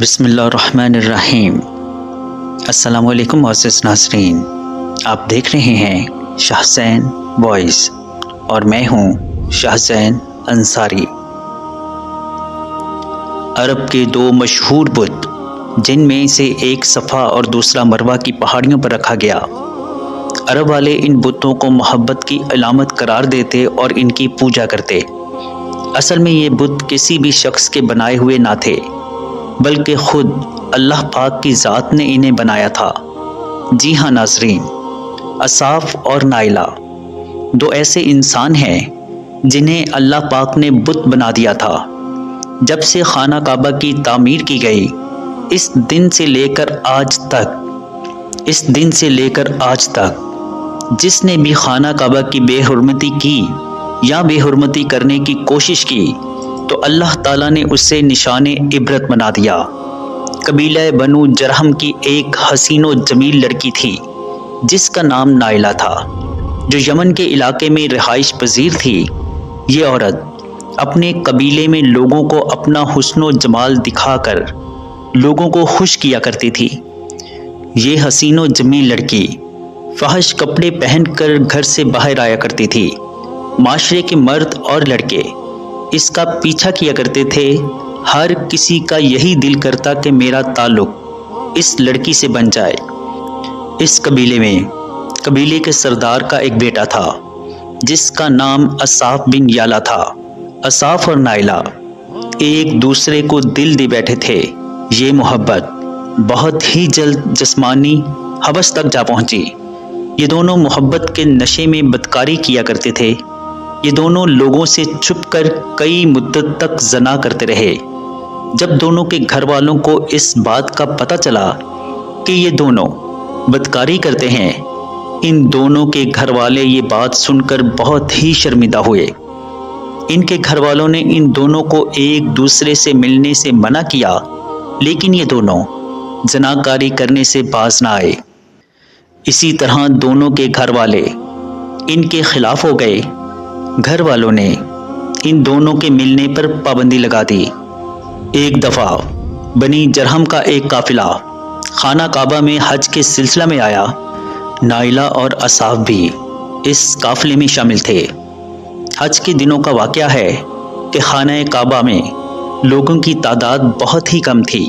بسم اللہ الرحمن الرحیم۔ السلام علیکم معزز ناظرین، آپ دیکھ رہے ہیں شاہ حسین وائس اور میں ہوں شاہ حسین انصاری۔ عرب کے دو مشہور بت جن میں سے ایک صفا اور دوسرا مروہ کی پہاڑیوں پر رکھا گیا۔ عرب والے ان بتوں کو محبت کی علامت قرار دیتے اور ان کی پوجا کرتے۔ اصل میں یہ بت کسی بھی شخص کے بنائے ہوئے نہ تھے، بلکہ خود اللہ پاک کی ذات نے انہیں بنایا تھا۔ جی ہاں ناظرین، اصاف اور نائلہ دو ایسے انسان ہیں جنہیں اللہ پاک نے بت بنا دیا تھا۔ جب سے خانہ کعبہ کی تعمیر کی گئی، اس دن سے لے کر آج تک جس نے بھی خانہ کعبہ کی بے حرمتی کی یا بے حرمتی کرنے کی کوشش کی تو اللہ تعالیٰ نے اسے نشان عبرت بنا دیا۔ قبیلہ بنو جرہم کی ایک حسین و جمیل لڑکی تھی جس کا نام نائلہ تھا، جو یمن کے علاقے میں رہائش پذیر تھی۔ یہ عورت اپنے قبیلے میں لوگوں کو اپنا حسن و جمال دکھا کر لوگوں کو خوش کیا کرتی تھی۔ یہ حسین و جمیل لڑکی فحش کپڑے پہن کر گھر سے باہر آیا کرتی تھی۔ معاشرے کے مرد اور لڑکے اس کا پیچھا کیا کرتے تھے۔ ہر کسی کا یہی دل کرتا کہ میرا تعلق اس لڑکی سے بن جائے۔ اس قبیلے کے سردار کا ایک بیٹا تھا جس کا نام اصاف بن یالا تھا۔ اصاف اور نائلہ ایک دوسرے کو دل دے بیٹھے تھے۔ یہ محبت بہت ہی جلد جسمانی ہوس تک جا پہنچی۔ یہ دونوں محبت کے نشے میں بدکاری کیا کرتے تھے۔ یہ دونوں لوگوں سے چھپ کر کئی مدت تک زنا کرتے رہے۔ جب دونوں کے گھر والوں کو اس بات کا پتہ چلا کہ یہ دونوں بدکاری کرتے ہیں، ان دونوں کے گھر والے یہ بات سن کر بہت ہی شرمندہ ہوئے۔ ان کے گھر والوں نے ان دونوں کو ایک دوسرے سے ملنے سے منع کیا، لیکن یہ دونوں زناکاری کرنے سے باز نہ آئے۔ اسی طرح دونوں کے گھر والے ان کے خلاف ہو گئے۔ گھر والوں نے ان دونوں کے ملنے پر پابندی لگا دی۔ ایک دفعہ بنی جرہم کا ایک قافلہ خانہ کعبہ میں حج کے سلسلہ میں آیا۔ نائلہ اور اصاف بھی اس قافلے میں شامل تھے۔ حج کے دنوں کا واقعہ ہے کہ خانہ کعبہ میں لوگوں کی تعداد بہت ہی کم تھی۔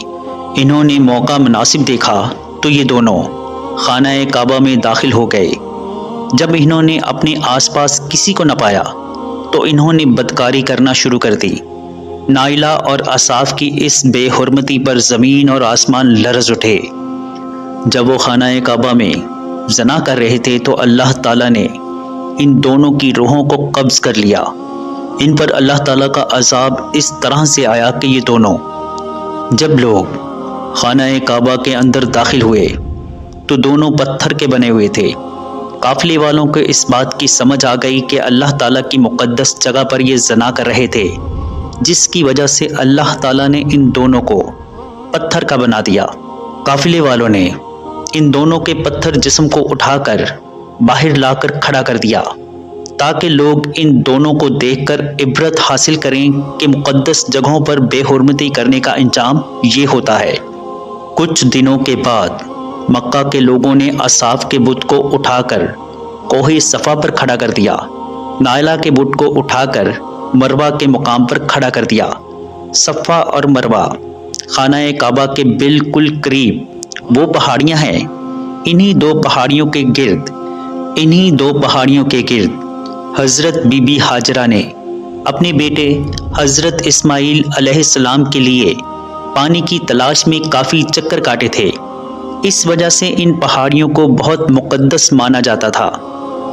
انہوں نے موقع مناسب دیکھا تو یہ دونوں خانہ کعبہ میں داخل ہو گئے۔ جب انہوں نے اپنے آس پاس کسی کو نہ پایا تو انہوں نے بدکاری کرنا شروع کر دی۔ نائلہ اور اصاف کی اس بے حرمتی پر زمین اور آسمان لرز اٹھے۔ جب وہ خانہ کعبہ میں زنا کر رہے تھے تو اللہ تعالیٰ نے ان دونوں کی روحوں کو قبض کر لیا۔ ان پر اللہ تعالیٰ کا عذاب اس طرح سے آیا کہ یہ دونوں جب لوگ خانہ کعبہ کے اندر داخل ہوئے تو دونوں پتھر کے بنے ہوئے تھے۔ قافلے والوں کو اس بات کی سمجھ آ گئی کہ اللہ تعالیٰ کی مقدس جگہ پر یہ زنا کر رہے تھے، جس کی وجہ سے اللہ تعالیٰ نے ان دونوں کو پتھر کا بنا دیا۔ قافلے والوں نے ان دونوں کے پتھر جسم کو اٹھا کر باہر لا کر کھڑا کر دیا تاکہ لوگ ان دونوں کو دیکھ کر عبرت حاصل کریں کہ مقدس جگہوں پر بے حرمتی کرنے کا انجام یہ ہوتا ہے۔ کچھ دنوں کے بعد مکہ کے لوگوں نے اصاف کے بت کو اٹھا کر کوہ صفا پر کھڑا کر دیا۔ نائلہ کے بت کو اٹھا کر مروہ کے مقام پر کھڑا کر دیا۔ صفا اور مروہ خانہ کعبہ کے بالکل قریب وہ پہاڑیاں ہیں۔ انہی دو پہاڑیوں کے گرد حضرت بی بی ہاجرہ نے اپنے بیٹے حضرت اسماعیل علیہ السلام کے لیے پانی کی تلاش میں کافی چکر کاٹے تھے۔ اس وجہ سے ان پہاڑیوں کو بہت مقدس مانا جاتا تھا۔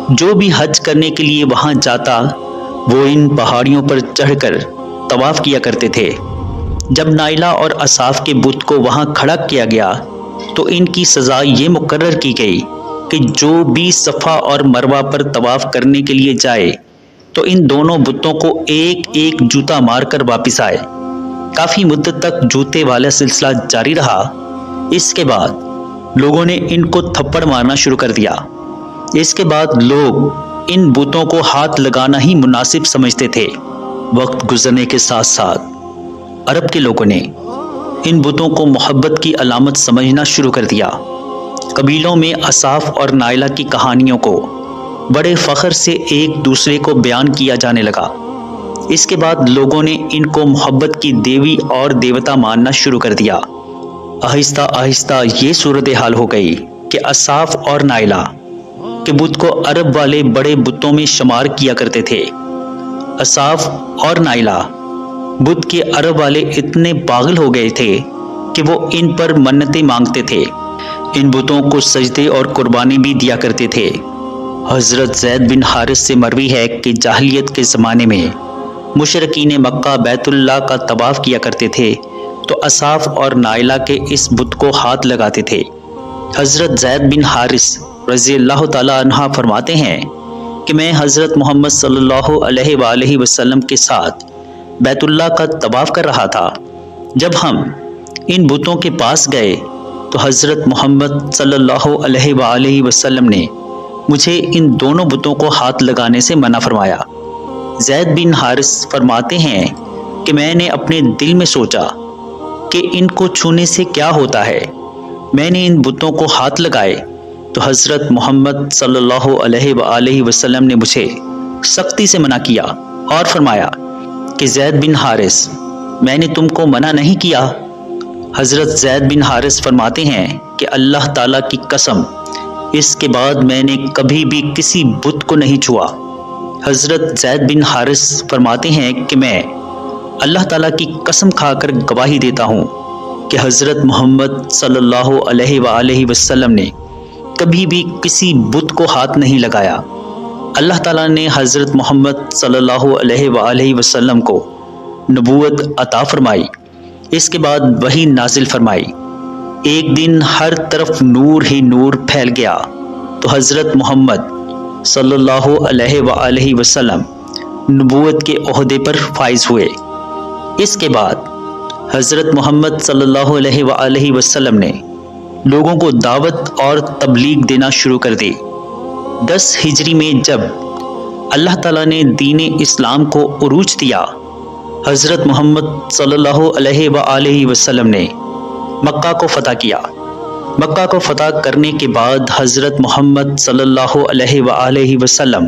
جو بھی حج کرنے کے لیے وہاں جاتا وہ ان پہاڑیوں پر چڑھ کر طواف کیا کرتے تھے۔ جب نائلہ اور اصاف کے بت کو وہاں کھڑا کیا گیا تو ان کی سزا یہ مقرر کی گئی کہ جو بھی صفا اور مروہ پر طواف کرنے کے لیے جائے تو ان دونوں بتوں کو ایک ایک جوتا مار کر واپس آئے۔ کافی مدت تک جوتے والا سلسلہ جاری رہا۔ اس کے بعد لوگوں نے ان کو تھپڑ مارنا شروع کر دیا۔ اس کے بعد لوگ ان بتوں کو ہاتھ لگانا ہی مناسب سمجھتے تھے۔ وقت گزرنے کے ساتھ ساتھ عرب کے لوگوں نے ان بتوں کو محبت کی علامت سمجھنا شروع کر دیا۔ قبیلوں میں اصاف اور نائلہ کی کہانیوں کو بڑے فخر سے ایک دوسرے کو بیان کیا جانے لگا۔ اس کے بعد لوگوں نے ان کو محبت کی دیوی اور دیوتا ماننا شروع کر دیا۔ آہستہ آہستہ یہ صورتحال ہو گئی کہ اصاف اور نائلہ کے بت کو عرب والے بڑے بتوں میں شمار کیا کرتے تھے۔ اصاف اور نائلہ بت کے عرب والے اتنے پاگل ہو گئے تھے کہ وہ ان پر منتیں مانگتے تھے، ان بتوں کو سجدے اور قربانی بھی دیا کرتے تھے۔ حضرت زید بن حارث سے مروی ہے کہ جاہلیت کے زمانے میں مشرکین مکہ بیت اللہ کا طواف کیا کرتے تھے تو اصاف اور نائلہ کے اس بت کو ہاتھ لگاتے تھے۔ حضرت زید بن حارث رضی اللہ تعالیٰ عنہ فرماتے ہیں کہ میں حضرت محمد صلی اللہ علیہ وآلہ وسلم کے ساتھ بیت اللہ کا طواف کر رہا تھا۔ جب ہم ان بتوں کے پاس گئے تو حضرت محمد صلی اللہ علیہ وآلہ وسلم نے مجھے ان دونوں بتوں کو ہاتھ لگانے سے منع فرمایا۔ زید بن حارث فرماتے ہیں کہ میں نے اپنے دل میں سوچا کہ ان کو چھونے سے کیا ہوتا ہے۔ میں نے ان بتوں کو ہاتھ لگائے تو حضرت محمد صلی اللہ علیہ وآلہ وسلم نے مجھے سختی سے منع کیا اور فرمایا کہ زید بن حارث، میں نے تم کو منع نہیں کیا۔ حضرت زید بن حارث فرماتے ہیں کہ اللہ تعالیٰ کی قسم، اس کے بعد میں نے کبھی بھی کسی بت کو نہیں چھوا۔ حضرت زید بن حارث فرماتے ہیں کہ میں اللہ تعالیٰ کی قسم کھا کر گواہی دیتا ہوں کہ حضرت محمد صلی اللہ علیہ وآلہ وسلم نے کبھی بھی کسی بت کو ہاتھ نہیں لگایا۔ اللہ تعالیٰ نے حضرت محمد صلی اللہ علیہ وآلہ وسلم کو نبوت عطا فرمائی۔ اس کے بعد وحی نازل فرمائی۔ ایک دن ہر طرف نور ہی نور پھیل گیا تو حضرت محمد صلی اللہ علیہ وآلہ وسلم نبوت کے عہدے پر فائز ہوئے۔ اس کے بعد حضرت محمد صلی اللہ علیہ وآلہ وسلم نے لوگوں کو دعوت اور تبلیغ دینا شروع کر دی۔ 10 ہجری میں جب اللہ تعالیٰ نے دین اسلام کو عروج دیا، حضرت محمد صلی اللہ علیہ وآلہ وسلم نے مکہ کو فتح کیا۔ مکہ کو فتح کرنے کے بعد حضرت محمد صلی اللہ علیہ وآلہ وسلم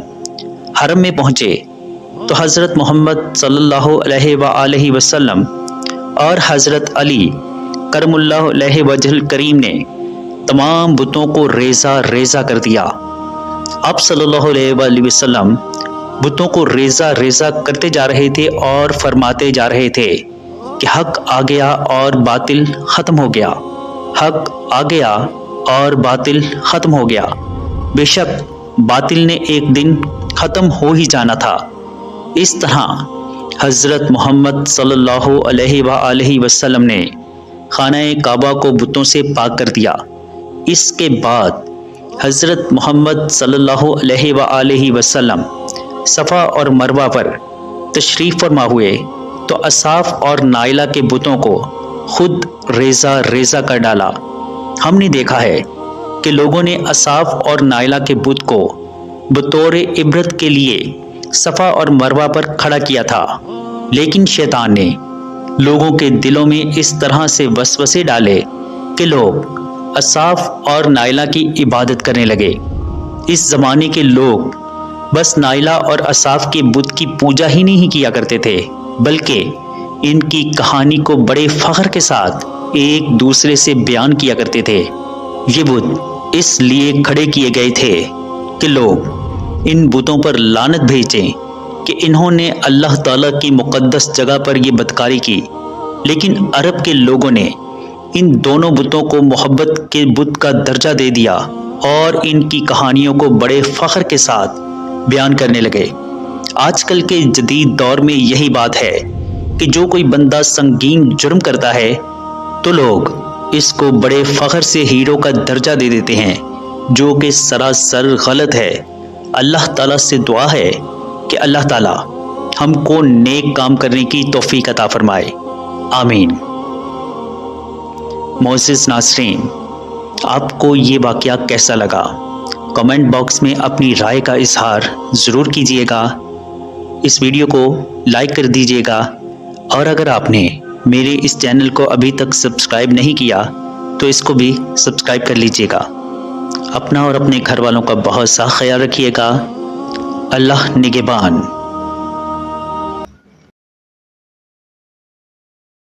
حرم میں پہنچے تو حضرت محمد صلی اللہ علیہ وآلہ وسلم اور حضرت علی کرم اللہ علیہ وجہ الکریم نے تمام بتوں کو ریزہ ریزہ کر دیا۔ آپ صلی اللہ علیہ وآلہ وسلم بتوں کو ریزہ ریزہ کرتے جا رہے تھے اور فرماتے جا رہے تھے کہ حق آ گیا اور باطل ختم ہو گیا، حق آ گیا اور باطل ختم ہو گیا۔ بے شک باطل نے ایک دن ختم ہو ہی جانا تھا۔ اس طرح حضرت محمد صلی اللہ علیہ وآلہ وسلم نے خانہ کعبہ کو بتوں سے پاک کر دیا۔ اس کے بعد حضرت محمد صلی اللہ علیہ وآلہ وسلم صفا اور مروہ پر تشریف فرما ہوئے تو اصاف اور نائلہ کے بتوں کو خود ریزہ ریزہ کر ڈالا۔ ہم نے دیکھا ہے کہ لوگوں نے اصاف اور نائلہ کے بت کو بطور عبرت کے لیے صفا اور مروہ پر کھڑا کیا تھا، لیکن شیطان نے لوگوں کے دلوں میں اس طرح سے وسوسے ڈالے کہ لوگ اصاف اور نائلہ کی عبادت کرنے لگے۔ اس زمانے کے لوگ بس نائلہ اور اصاف کے بت کی پوجا ہی نہیں کیا کرتے تھے، بلکہ ان کی کہانی کو بڑے فخر کے ساتھ ایک دوسرے سے بیان کیا کرتے تھے۔ یہ بت اس لیے کھڑے کیے گئے تھے کہ لوگ ان بتوں پر لعنت بھیجیں کہ انہوں نے اللہ تعالیٰ کی مقدس جگہ پر یہ بدکاری کی، لیکن عرب کے لوگوں نے ان دونوں بتوں کو محبت کے بت کا درجہ دے دیا اور ان کی کہانیوں کو بڑے فخر کے ساتھ بیان کرنے لگے۔ آج کل کے جدید دور میں یہی بات ہے کہ جو کوئی بندہ سنگین جرم کرتا ہے تو لوگ اس کو بڑے فخر سے ہیرو کا درجہ دے دیتے ہیں، جو کہ سراسر غلط ہے۔ اللہ تعالیٰ سے دعا ہے کہ اللہ تعالیٰ ہم کو نیک کام کرنے کی توفیق عطا فرمائے، آمین۔ معزز ناظرین، آپ کو یہ واقعہ کیسا لگا؟ کمنٹ باکس میں اپنی رائے کا اظہار ضرور کیجیے گا۔ اس ویڈیو کو لائک کر دیجیے گا، اور اگر آپ نے میرے اس چینل کو ابھی تک سبسکرائب نہیں کیا تو اس کو بھی سبسکرائب کر لیجئے گا۔ اپنا اور اپنے گھر والوں کا بہت سا خیال رکھیے گا۔ اللہ نگہبان۔